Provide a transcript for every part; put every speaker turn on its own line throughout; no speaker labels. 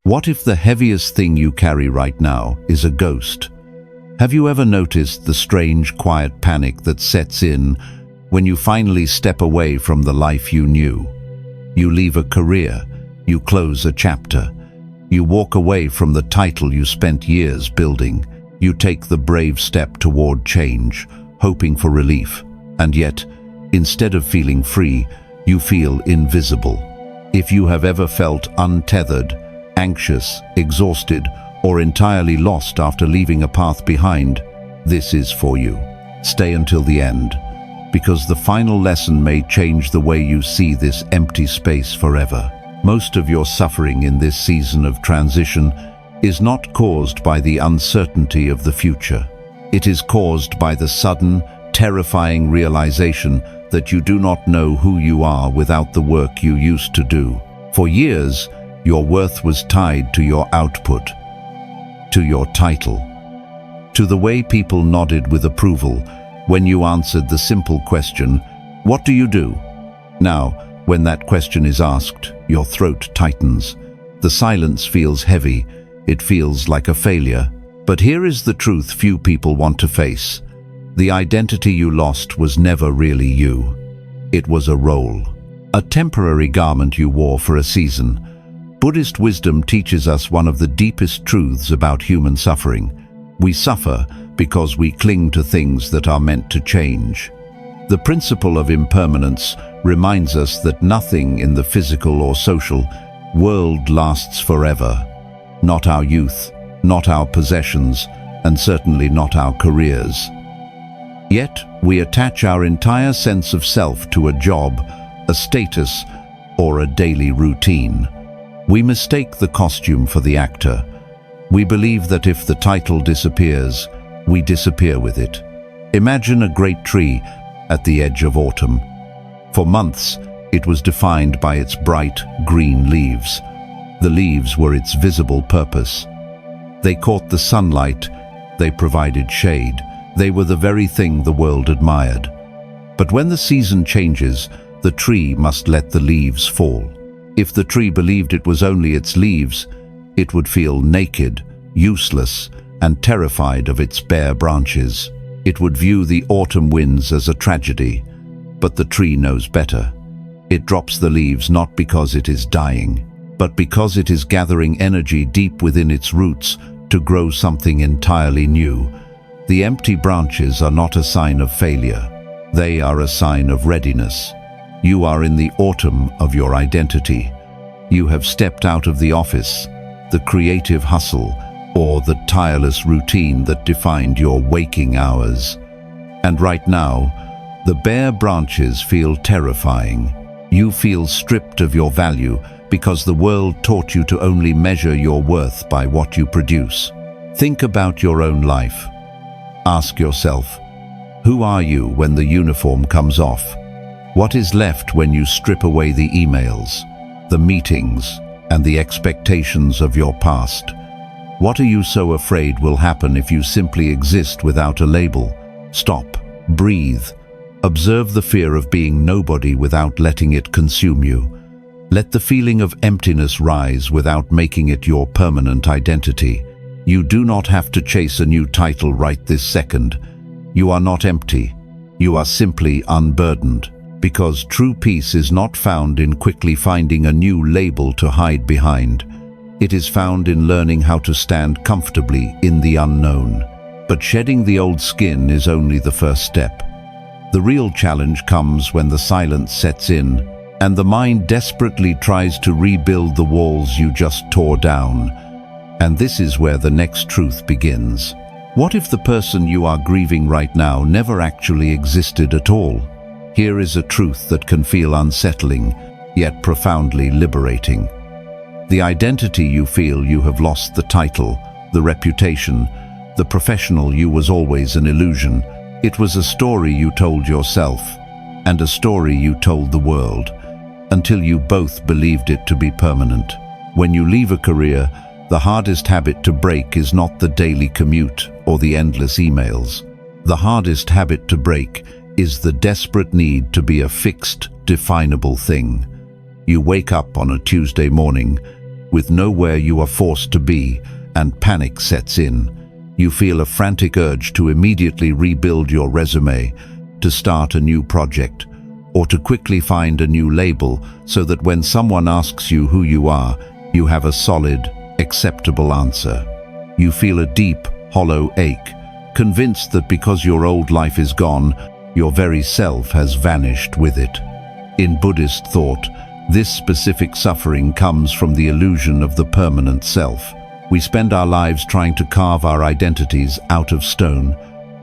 What if the heaviest thing you carry right now is a ghost? Have you ever noticed the strange, quiet panic that sets in when you finally step away from the life you knew? You leave a career, you close a chapter, you walk away from the title you spent years building, you take the brave step toward change, hoping for relief, and yet, instead of feeling free, you feel invisible. If you have ever felt untethered, anxious, exhausted, or entirely lost after leaving a path behind, this is for you. Stay until the end, because the final lesson may change the way you see this empty space forever. Most of your suffering in this season of transition is not caused by the uncertainty of the future. It is caused by the sudden, terrifying realization that you do not know who you are without the work you used to do. For years, your worth was tied to your output, to your title, to the way people nodded with approval when you answered the simple question, "What do you do?" Now, when that question is asked, your throat tightens. The silence feels heavy. It feels like a failure. But here is the truth few people want to face. The identity you lost was never really you. It was a role, a temporary garment you wore for a season. Buddhist wisdom teaches us one of the deepest truths about human suffering. We suffer because we cling to things that are meant to change. The principle of impermanence reminds us that nothing in the physical or social world lasts forever. Not our youth, not our possessions, and certainly not our careers. Yet, we attach our entire sense of self to a job, a status, or a daily routine. We mistake the costume for the actor. We believe that if the title disappears, we disappear with it. Imagine a great tree at the edge of autumn. For months, it was defined by its bright green leaves. The leaves were its visible purpose. They caught the sunlight, they provided shade, they were the very thing the world admired. But when the season changes, the tree must let the leaves fall. If the tree believed it was only its leaves, it would feel naked, useless, and terrified of its bare branches. It would view the autumn winds as a tragedy. But the tree knows better. It drops the leaves not because it is dying, but because it is gathering energy deep within its roots to grow something entirely new. The empty branches are not a sign of failure. They are a sign of readiness. You are in the autumn of your identity. You have stepped out of the office, the creative hustle, or the tireless routine that defined your waking hours. And right now, the bare branches feel terrifying. You feel stripped of your value because the world taught you to only measure your worth by what you produce. Think about your own life. Ask yourself, who are you when the uniform comes off? What is left when you strip away the emails, the meetings, and the expectations of your past? What are you so afraid will happen if you simply exist without a label? Stop, breathe. Observe the fear of being nobody without letting it consume you. Let the feeling of emptiness rise without making it your permanent identity. You do not have to chase a new title right this second. You are not empty. You are simply unburdened. Because true peace is not found in quickly finding a new label to hide behind. It is found in learning how to stand comfortably in the unknown. But shedding the old skin is only the first step. The real challenge comes when the silence sets in, and the mind desperately tries to rebuild the walls you just tore down. And this is where the next truth begins. What if the person you are grieving right now never actually existed at all? Here is a truth that can feel unsettling, yet profoundly liberating. The identity you feel you have lost, the title, the reputation, the professional you was always an illusion. It was a story you told yourself, and a story you told the world, until you both believed it to be permanent. When you leave a career, the hardest habit to break is not the daily commute or the endless emails. The hardest habit to break is the desperate need to be a fixed, definable thing. You wake up on a Tuesday morning, with nowhere you are forced to be, and panic sets in. You feel a frantic urge to immediately rebuild your resume, to start a new project, or to quickly find a new label so that when someone asks you who you are, you have a solid, acceptable answer. You feel a deep, hollow ache, convinced that because your old life is gone, your very self has vanished with it. In Buddhist thought, this specific suffering comes from the illusion of the permanent self. We spend our lives trying to carve our identities out of stone,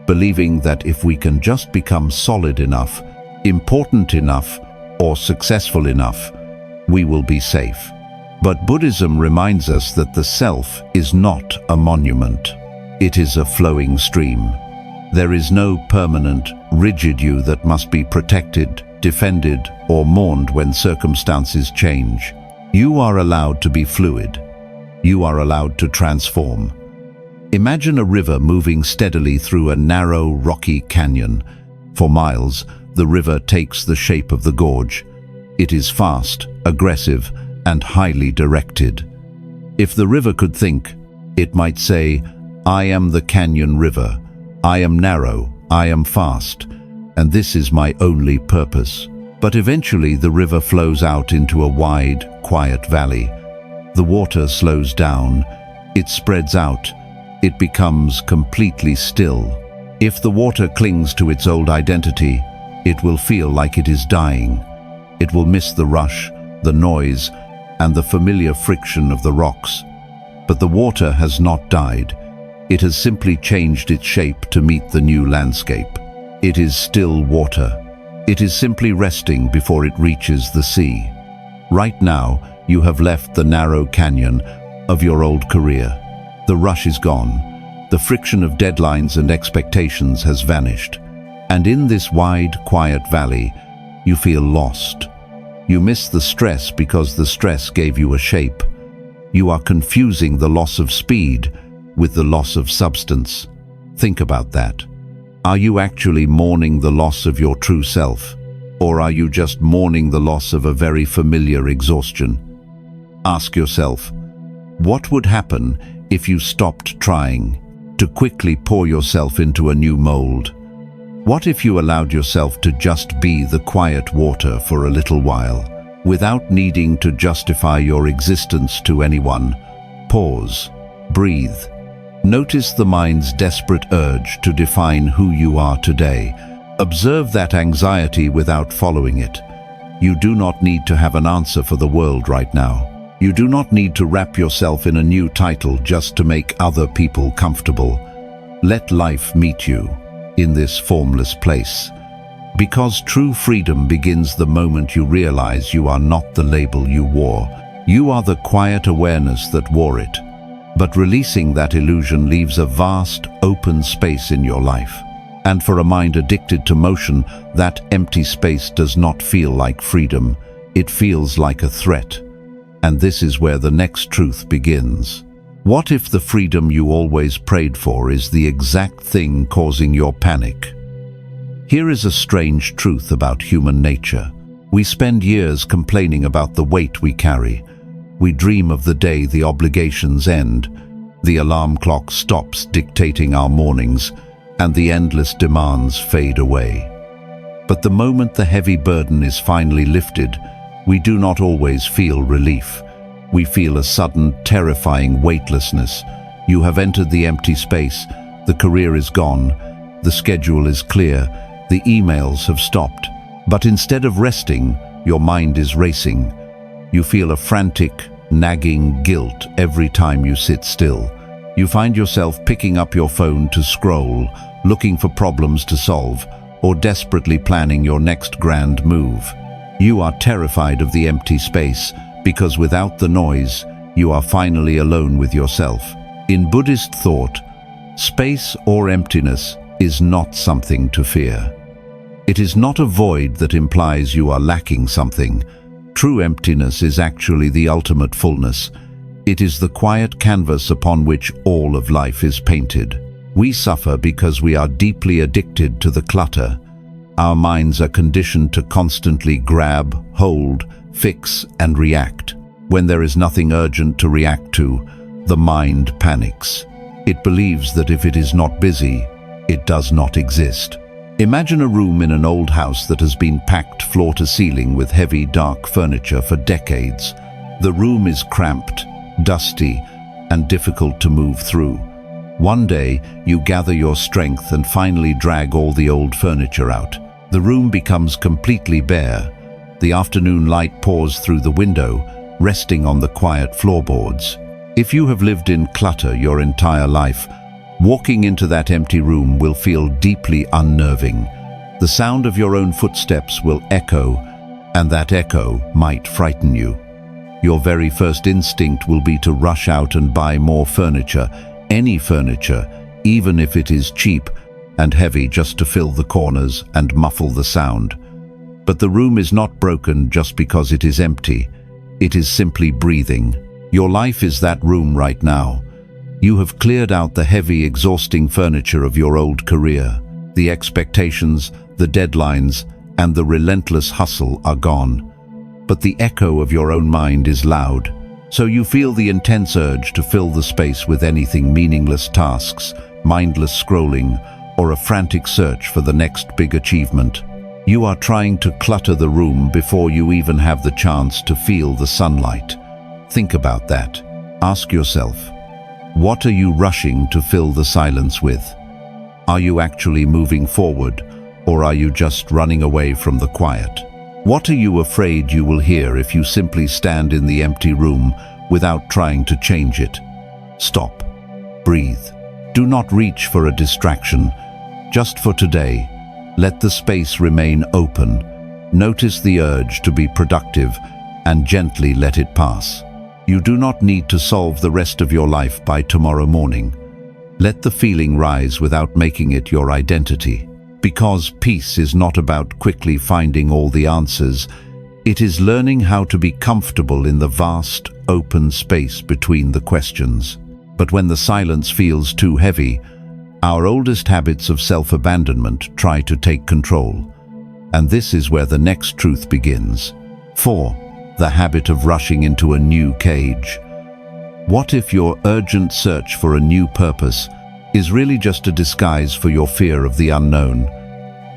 believing that if we can just become solid enough, important enough, or successful enough, we will be safe. But Buddhism reminds us that the self is not a monument. It is a flowing stream. There is no permanent, rigid you that must be protected, defended, or mourned when circumstances change. You are allowed to be fluid. You are allowed to transform. Imagine a river moving steadily through a narrow, rocky canyon. For miles, the river takes the shape of the gorge. It is fast, aggressive, and highly directed. If the river could think, it might say, "I am the canyon river. I am narrow, I am fast, and this is my only purpose." But eventually the river flows out into a wide, quiet valley. The water slows down, it spreads out, it becomes completely still. If the water clings to its old identity, it will feel like it is dying. It will miss the rush, the noise, and the familiar friction of the rocks. But the water has not died. It has simply changed its shape to meet the new landscape. It is still water. It is simply resting before it reaches the sea. Right now, you have left the narrow canyon of your old career. The rush is gone. The friction of deadlines and expectations has vanished. And in this wide, quiet valley, you feel lost. You miss the stress because the stress gave you a shape. You are confusing the loss of speed with the loss of substance. Think about that. Are you actually mourning the loss of your true self? Or are you just mourning the loss of a very familiar exhaustion? Ask yourself, what would happen if you stopped trying to quickly pour yourself into a new mold? What if you allowed yourself to just be the quiet water for a little while, without needing to justify your existence to anyone? Pause, breathe. Notice the mind's desperate urge to define who you are today. Observe that anxiety without following it. You do not need to have an answer for the world right now. You do not need to wrap yourself in a new title just to make other people comfortable. Let life meet you in this formless place. Because true freedom begins the moment you realize you are not the label you wore. You are the quiet awareness that wore it. But releasing that illusion leaves a vast, open space in your life. And for a mind addicted to motion, that empty space does not feel like freedom. It feels like a threat. And this is where the next truth begins. What if the freedom you always prayed for is the exact thing causing your panic? Here is a strange truth about human nature. We spend years complaining about the weight we carry. We dream of the day the obligations end, the alarm clock stops dictating our mornings, and the endless demands fade away. But the moment the heavy burden is finally lifted, we do not always feel relief. We feel a sudden, terrifying weightlessness. You have entered the empty space, the career is gone, the schedule is clear, the emails have stopped. But instead of resting, your mind is racing. You feel a frantic, nagging guilt every time you sit still. You find yourself picking up your phone to scroll, looking for problems to solve, or desperately planning your next grand move. You are terrified of the empty space because without the noise, you are finally alone with yourself. In Buddhist thought, space or emptiness is not something to fear. It is not a void that implies you are lacking something. True emptiness is actually the ultimate fullness. It is the quiet canvas upon which all of life is painted. We suffer because we are deeply addicted to the clutter. Our minds are conditioned to constantly grab, hold, fix, and react. When there is nothing urgent to react to, the mind panics. It believes that if it is not busy, it does not exist. Imagine a room in an old house that has been packed floor to ceiling with heavy, dark furniture for decades. The room is cramped, dusty, and difficult to move through. One day, you gather your strength and finally drag all the old furniture out. The room becomes completely bare. The afternoon light pours through the window, resting on the quiet floorboards. If you have lived in clutter your entire life, walking into that empty room will feel deeply unnerving. The sound of your own footsteps will echo, and that echo might frighten you. Your very first instinct will be to rush out and buy more furniture, any furniture, even if it is cheap and heavy, just to fill the corners and muffle the sound. But the room is not broken just because it is empty. It is simply breathing. Your life is that room right now. You have cleared out the heavy, exhausting furniture of your old career. The expectations, the deadlines, and the relentless hustle are gone. But the echo of your own mind is loud. So you feel the intense urge to fill the space with anything: meaningless tasks, mindless scrolling, or a frantic search for the next big achievement. You are trying to clutter the room before you even have the chance to feel the sunlight. Think about that. Ask yourself, what are you rushing to fill the silence with? Are you actually moving forward, or are you just running away from the quiet? What are you afraid you will hear if you simply stand in the empty room without trying to change it? Stop. Breathe. Do not reach for a distraction. Just for today, let the space remain open. Notice the urge to be productive and gently let it pass. You do not need to solve the rest of your life by tomorrow morning. Let the feeling rise without making it your identity. Because peace is not about quickly finding all the answers. It is learning how to be comfortable in the vast, open space between the questions. But when the silence feels too heavy, our oldest habits of self-abandonment try to take control. And this is where the next truth begins. 4. The habit of rushing into a new cage. What if your urgent search for a new purpose is really just a disguise for your fear of the unknown?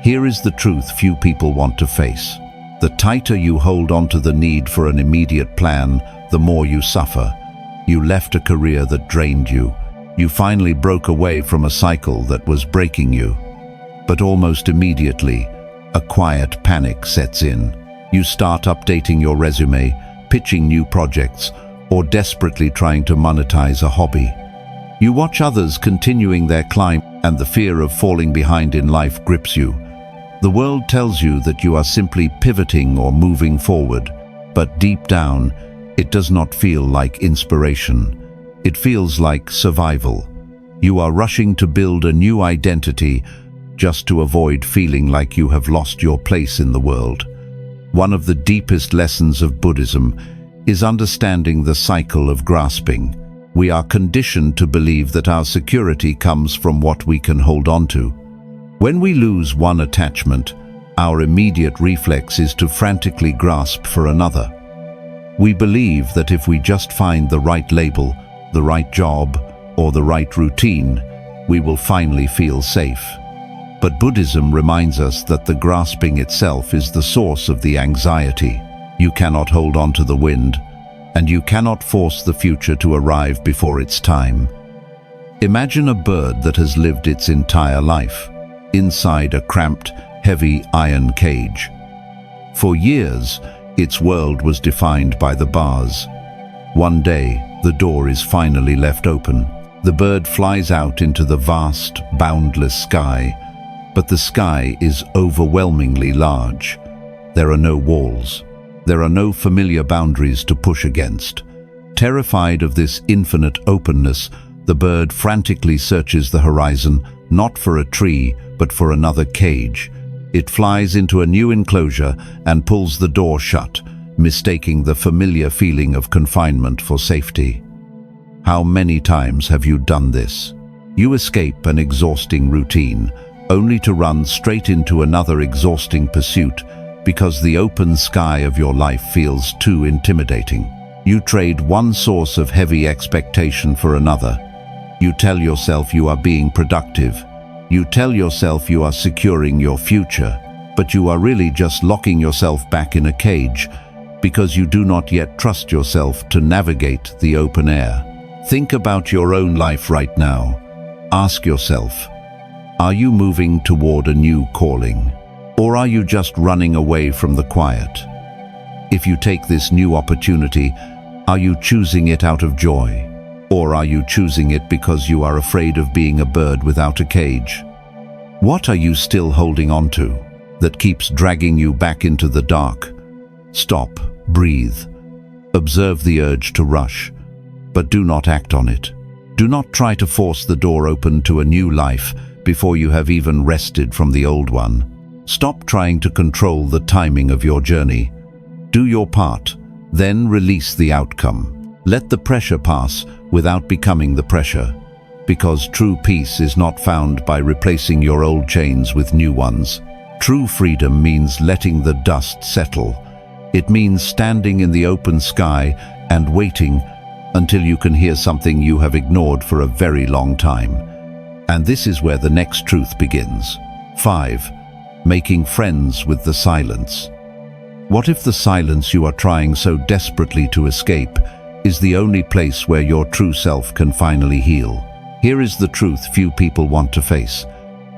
Here is the truth few people want to face. The tighter you hold on to the need for an immediate plan, the more you suffer. You left a career that drained you. You finally broke away from a cycle that was breaking you. But almost immediately, a quiet panic sets in. You start updating your resume, pitching new projects, or desperately trying to monetize a hobby. You watch others continuing their climb, and the fear of falling behind in life grips you. The world tells you that you are simply pivoting or moving forward, but deep down, it does not feel like inspiration. It feels like survival. You are rushing to build a new identity just to avoid feeling like you have lost your place in the world. One of the deepest lessons of Buddhism is understanding the cycle of grasping. We are conditioned to believe that our security comes from what we can hold on to. When we lose one attachment, our immediate reflex is to frantically grasp for another. We believe that if we just find the right label, the right job, or the right routine, we will finally feel safe. But Buddhism reminds us that the grasping itself is the source of the anxiety. You cannot hold on to the wind, and you cannot force the future to arrive before its time. Imagine a bird that has lived its entire life inside a cramped, heavy iron cage. For years, its world was defined by the bars. One day, the door is finally left open. The bird flies out into the vast, boundless sky, but the sky is overwhelmingly large. There are no walls. There are no familiar boundaries to push against. Terrified of this infinite openness, the bird frantically searches the horizon, not for a tree, but for another cage. It flies into a new enclosure and pulls the door shut, mistaking the familiar feeling of confinement for safety. How many times have you done this? You escape an exhausting routine, only to run straight into another exhausting pursuit because the open sky of your life feels too intimidating. You trade one source of heavy expectation for another. You tell yourself you are being productive. You tell yourself you are securing your future, but you are really just locking yourself back in a cage because you do not yet trust yourself to navigate the open air. Think about your own life right now. Ask yourself, are you moving toward a new calling? Or are you just running away from the quiet? If you take this new opportunity, are you choosing it out of joy? Or are you choosing it because you are afraid of being a bird without a cage? What are you still holding on to that keeps dragging you back into the dark? Stop, breathe. Observe the urge to rush, but do not act on it. Do not try to force the door open to a new life before you have even rested from the old one. Stop trying to control the timing of your journey. Do your part, then release the outcome. Let the pressure pass without becoming the pressure, because true peace is not found by replacing your old chains with new ones. True freedom means letting the dust settle. It means standing in the open sky and waiting until you can hear something you have ignored for a very long time. And this is where the next truth begins. 5. Making friends with the silence. What if the silence you are trying so desperately to escape is the only place where your true self can finally heal? Here is the truth few people want to face.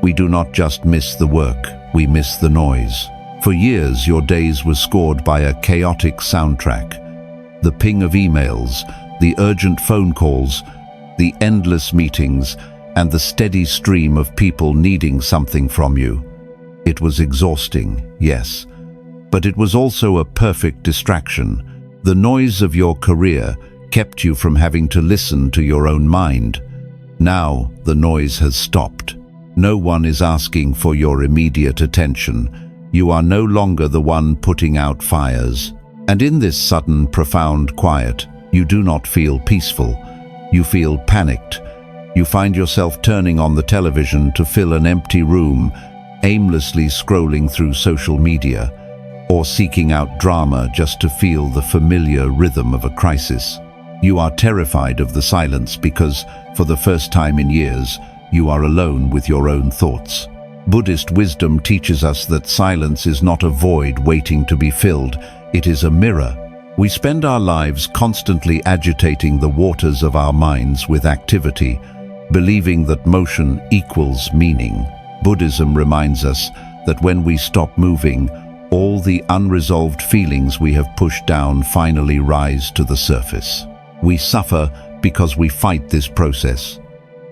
We do not just miss the work, we miss the noise. For years, your days were scored by a chaotic soundtrack. The ping of emails, the urgent phone calls, the endless meetings, and the steady stream of people needing something from you. It was exhausting, yes, but it was also a perfect distraction. The noise of your career kept you from having to listen to your own mind. Now the noise has stopped. No one is asking for your immediate attention. You are no longer the one putting out fires. And in this sudden, profound quiet, you do not feel peaceful. You feel panicked. You find yourself turning on the television to fill an empty room, aimlessly scrolling through social media, or seeking out drama just to feel the familiar rhythm of a crisis. You are terrified of the silence because, for the first time in years, you are alone with your own thoughts. Buddhist wisdom teaches us that silence is not a void waiting to be filled, it is a mirror. We spend our lives constantly agitating the waters of our minds with activity, believing that motion equals meaning. Buddhism reminds us that when we stop moving, all the unresolved feelings we have pushed down finally rise to the surface. We suffer because we fight this process.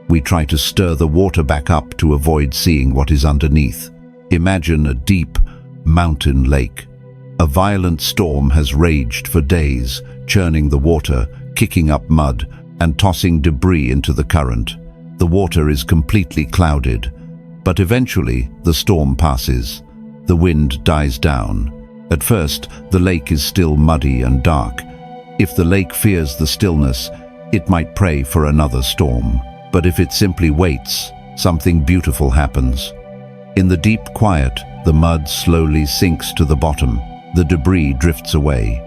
We try to stir the water back up to avoid seeing what is underneath. Imagine a deep mountain lake. A violent storm has raged for days, churning the water, kicking up mud, and tossing debris into the current. The water is completely clouded, but eventually the storm passes. The wind dies down. At first, the lake is still muddy and dark. If the lake fears the stillness, it might pray for another storm. But if it simply waits, something beautiful happens. In the deep quiet, the mud slowly sinks to the bottom. The debris drifts away.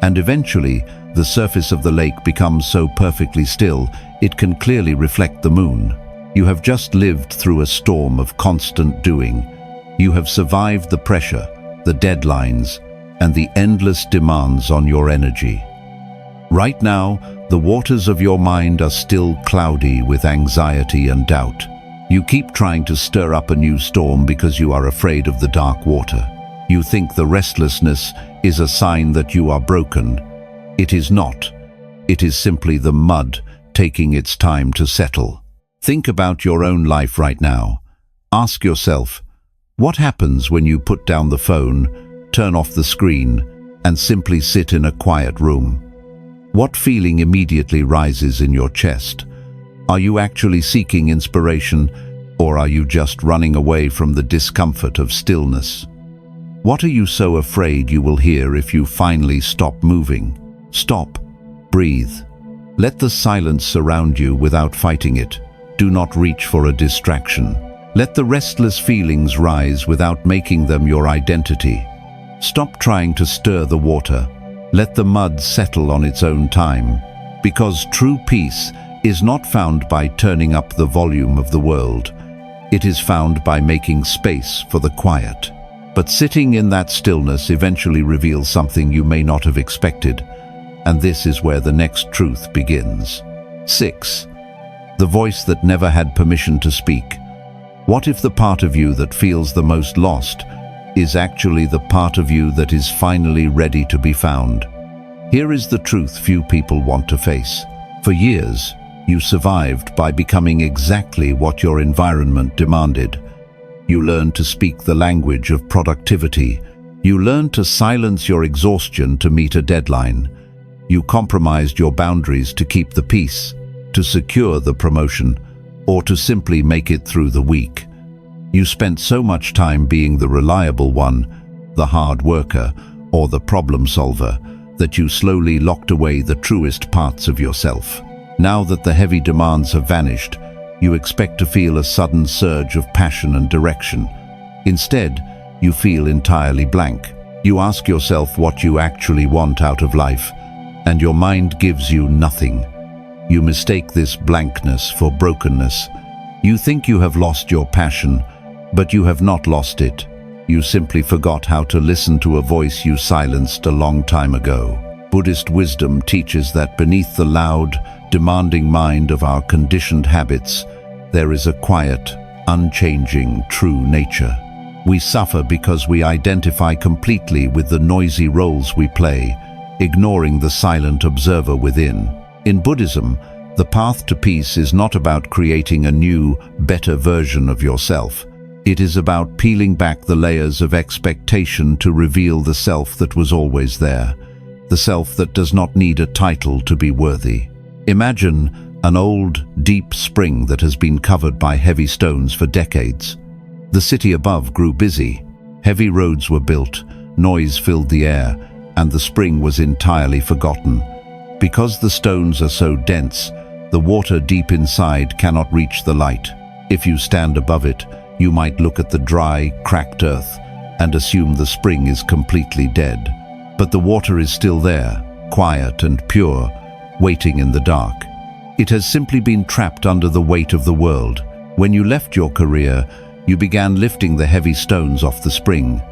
And eventually, the surface of the lake becomes so perfectly still, it can clearly reflect the moon. You have just lived through a storm of constant doing. You have survived the pressure, the deadlines, and the endless demands on your energy. Right now, the waters of your mind are still cloudy with anxiety and doubt. You keep trying to stir up a new storm because you are afraid of the dark water. You think the restlessness is a sign that you are broken. It is not. It is simply the mud taking its time to settle. Think about your own life right now. Ask yourself, what happens when you put down the phone, turn off the screen, and simply sit in a quiet room? What feeling immediately rises in your chest? Are you actually seeking inspiration, or are you just running away from the discomfort of stillness? What are you so afraid you will hear if you finally stop moving? Stop. Breathe. Let the silence surround you without fighting it. Do not reach for a distraction. Let the restless feelings rise without making them your identity. Stop trying to stir the water. Let the mud settle on its own time, because true peace is not found by turning up the volume of the world. It is found by making space for the quiet. But sitting in that stillness eventually reveals something you may not have expected, and this is where the next truth begins. 6. The voice that never had permission to speak. What if the part of you that feels the most lost is actually the part of you that is finally ready to be found? Here is the truth few people want to face. For years, you survived by becoming exactly what your environment demanded. You learned to speak the language of productivity. You learned to silence your exhaustion to meet a deadline. You compromised your boundaries to keep the peace, to secure the promotion, or to simply make it through the week. You spent so much time being the reliable one, the hard worker, or the problem solver, that you slowly locked away the truest parts of yourself. Now that the heavy demands have vanished, you expect to feel a sudden surge of passion and direction. Instead, you feel entirely blank. You ask yourself what you actually want out of life, and your mind gives you nothing. You mistake this blankness for brokenness. You think you have lost your passion, but you have not lost it. You simply forgot how to listen to a voice you silenced a long time ago. Buddhist wisdom teaches that beneath the loud, demanding mind of our conditioned habits, there is a quiet, unchanging, true nature. We suffer because we identify completely with the noisy roles we play, ignoring the silent observer within. In Buddhism, the path to peace is not about creating a new, better version of yourself. It is about peeling back the layers of expectation to reveal the self that was always there, the self that does not need a title to be worthy. Imagine an old, deep spring that has been covered by heavy stones for decades. The city above grew busy. Heavy roads were built, noise filled the air, and the spring was entirely forgotten. Because the stones are so dense, the water deep inside cannot reach the light. If you stand above it, you might look at the dry, cracked earth and assume the spring is completely dead. But the water is still there, quiet and pure, waiting in the dark. It has simply been trapped under the weight of the world. When you left your career, you began lifting the heavy stones off the spring,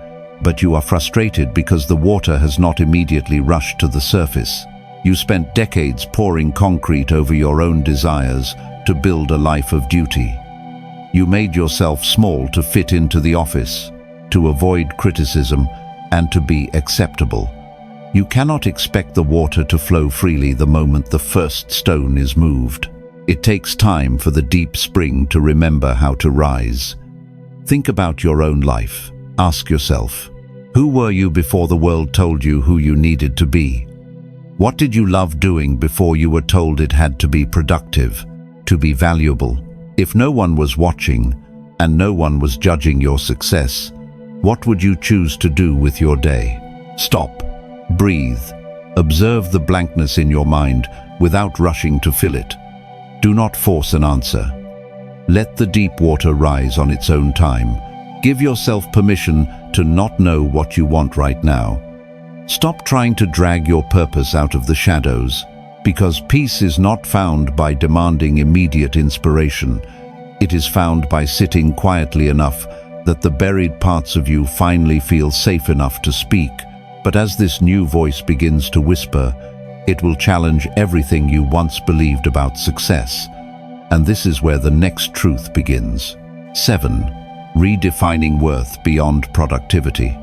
but you are frustrated because the water has not immediately rushed to the surface. You spent decades pouring concrete over your own desires to build a life of duty. You made yourself small to fit into the office, to avoid criticism, and to be acceptable. You cannot expect the water to flow freely the moment the first stone is moved. It takes time for the deep spring to remember how to rise. Think about your own life. Ask yourself, who were you before the world told you who you needed to be? What did you love doing before you were told it had to be productive, to be valuable? If no one was watching and no one was judging your success, what would you choose to do with your day? Stop, breathe, observe the blankness in your mind without rushing to fill it. Do not force an answer. Let the deep water rise on its own time. Give yourself permission to not know what you want right now. Stop trying to drag your purpose out of the shadows, because peace is not found by demanding immediate inspiration. It is found by sitting quietly enough that the buried parts of you finally feel safe enough to speak. But as this new voice begins to whisper, it will challenge everything you once believed about success. And this is where the next truth begins. 7. Redefining worth beyond productivity.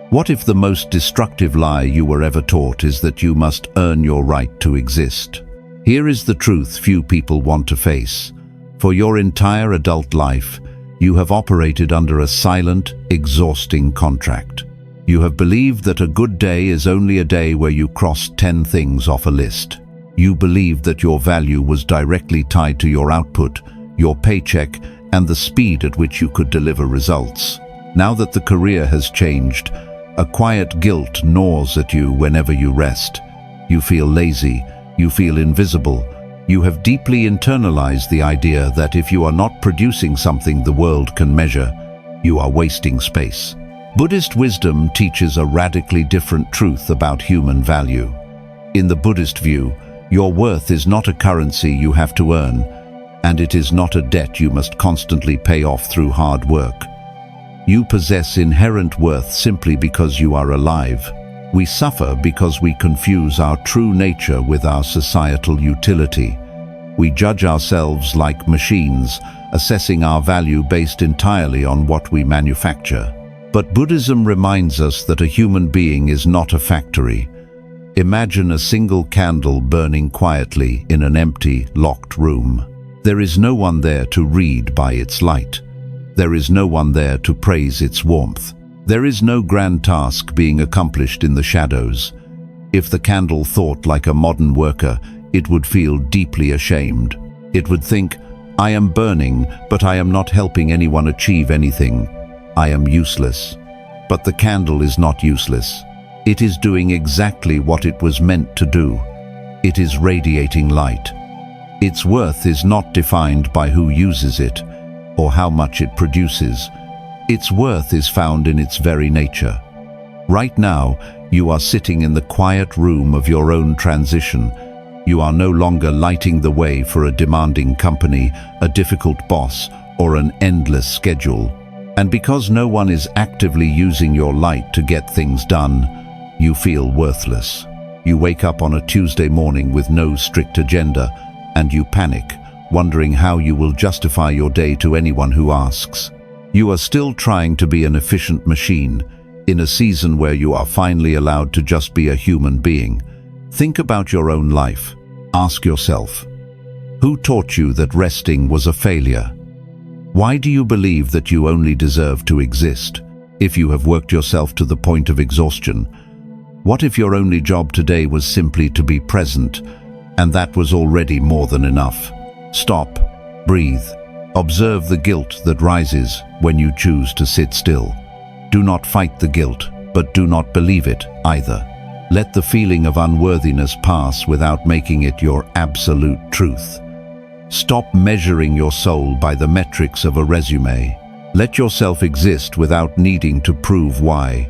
What if the most destructive lie you were ever taught is that you must earn your right to exist? Here is the truth few people want to face. For your entire adult life, you have operated under a silent, exhausting contract. You have believed that a good day is only a day where you cross 10 things off a list. You believed that your value was directly tied to your output, your paycheck, and the speed at which you could deliver results. Now that the career has changed, a quiet guilt gnaws at you whenever you rest. You feel lazy, you feel invisible. You have deeply internalized the idea that if you are not producing something the world can measure, you are wasting space. Buddhist wisdom teaches a radically different truth about human value. In the Buddhist view, your worth is not a currency you have to earn, and it is not a debt you must constantly pay off through hard work. You possess inherent worth simply because you are alive. We suffer because we confuse our true nature with our societal utility. We judge ourselves like machines, assessing our value based entirely on what we manufacture. But Buddhism reminds us that a human being is not a factory. Imagine a single candle burning quietly in an empty, locked room. There is no one there to read by its light. There is no one there to praise its warmth. There is no grand task being accomplished in the shadows. If the candle thought like a modern worker, it would feel deeply ashamed. It would think, "I am burning, but I am not helping anyone achieve anything. I am useless." But the candle is not useless. It is doing exactly what it was meant to do. It is radiating light. Its worth is not defined by who uses it or how much it produces. Its worth is found in its very nature. Right now, you are sitting in the quiet room of your own transition. You are no longer lighting the way for a demanding company, a difficult boss, or an endless schedule. And because no one is actively using your light to get things done, you feel worthless. You wake up on a Tuesday morning with no strict agenda, and you panic, wondering how you will justify your day to anyone who asks. You are still trying to be an efficient machine, in a season where you are finally allowed to just be a human being. Think about your own life. Ask yourself, who taught you that resting was a failure? Why do you believe that you only deserve to exist? If you have worked yourself to the point of exhaustion, what if your only job today was simply to be present, and that was already more than enough? Stop, breathe, observe the guilt that rises when you choose to sit still. Do not fight the guilt, but do not believe it either. Let the feeling of unworthiness pass without making it your absolute truth. Stop measuring your soul by the metrics of a resume. Let yourself exist without needing to prove why.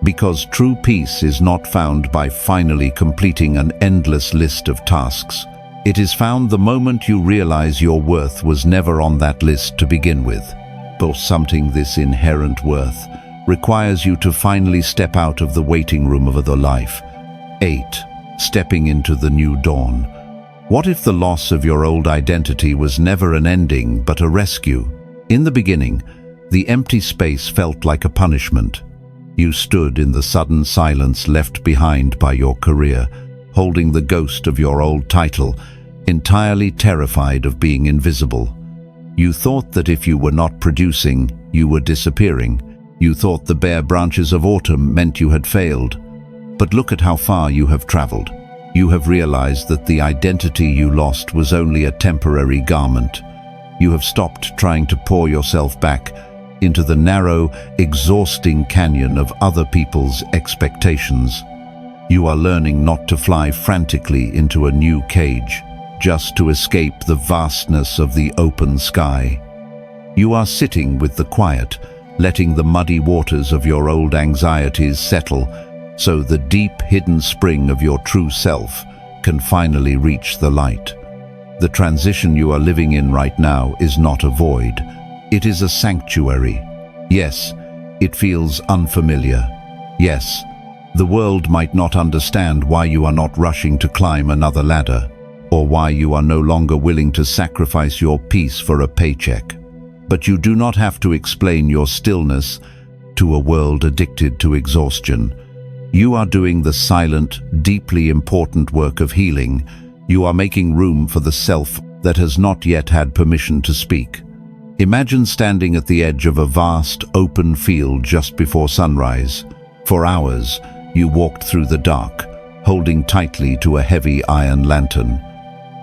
Because true peace is not found by finally completing an endless list of tasks. It is found the moment you realize your worth was never on that list to begin with. But something this inherent worth requires you to finally step out of the waiting room of the life. 8. Stepping into the new dawn. What if the loss of your old identity was never an ending but a rescue? In the beginning, the empty space felt like a punishment. You stood in the sudden silence left behind by your career, holding the ghost of your old title, entirely terrified of being invisible. You thought that if you were not producing, you were disappearing. You thought the bare branches of autumn meant you had failed. But look at how far you have traveled. You have realized that the identity you lost was only a temporary garment. You have stopped trying to pour yourself back into the narrow, exhausting canyon of other people's expectations. You are learning not to fly frantically into a new cage, just to escape the vastness of the open sky. You are sitting with the quiet, letting the muddy waters of your old anxieties settle, so the deep hidden spring of your true self can finally reach the light. The transition you are living in right now is not a void. It is a sanctuary. Yes, it feels unfamiliar. Yes, the world might not understand why you are not rushing to climb another ladder, or why you are no longer willing to sacrifice your peace for a paycheck. But you do not have to explain your stillness to a world addicted to exhaustion. You are doing the silent, deeply important work of healing. You are making room for the self that has not yet had permission to speak. Imagine standing at the edge of a vast, open field just before sunrise. For hours, you walked through the dark, holding tightly to a heavy iron lantern.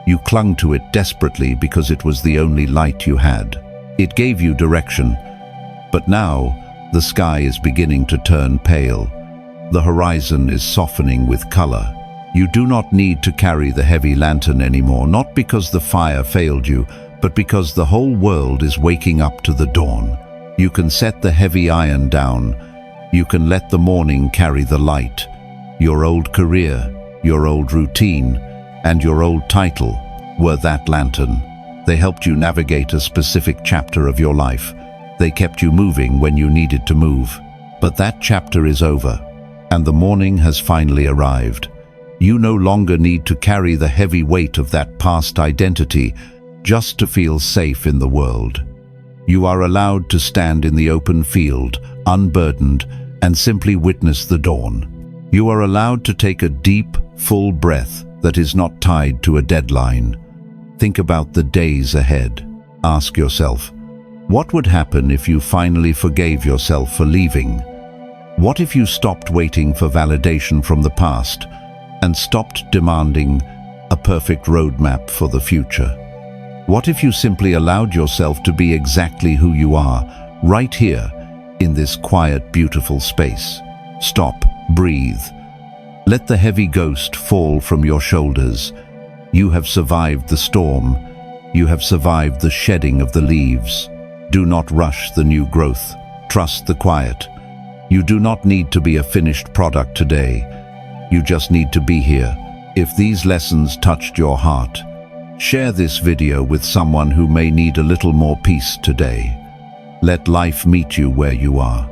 You clung to it desperately because it was the only light you had. It gave you direction. But now, the sky is beginning to turn pale. The horizon is softening with color. You do not need to carry the heavy lantern anymore, not because the fire failed you, but because the whole world is waking up to the dawn. You can set the heavy iron down, You can let the morning carry the light. Your old career, your old routine, and your old title were that lantern. They helped you navigate a specific chapter of your life. They kept you moving when you needed to move. But that chapter is over, and the morning has finally arrived. You no longer need to carry the heavy weight of that past identity just to feel safe in the world. You are allowed to stand in the open field, unburdened, and simply witness the dawn. You are allowed to take a deep, full breath that is not tied to a deadline. Think about the days ahead. Ask yourself, what would happen if you finally forgave yourself for leaving? What if you stopped waiting for validation from the past and stopped demanding a perfect roadmap for the future? What if you simply allowed yourself to be exactly who you are, right here, in this quiet, beautiful space? Stop, breathe. Let the heavy ghost fall from your shoulders. You have survived the storm. You have survived the shedding of the leaves. Do not rush the new growth. Trust the quiet. You do not need to be a finished product today. You just need to be here. If these lessons touched your heart, share this video with someone who may need a little more peace today. Let life meet you where you are.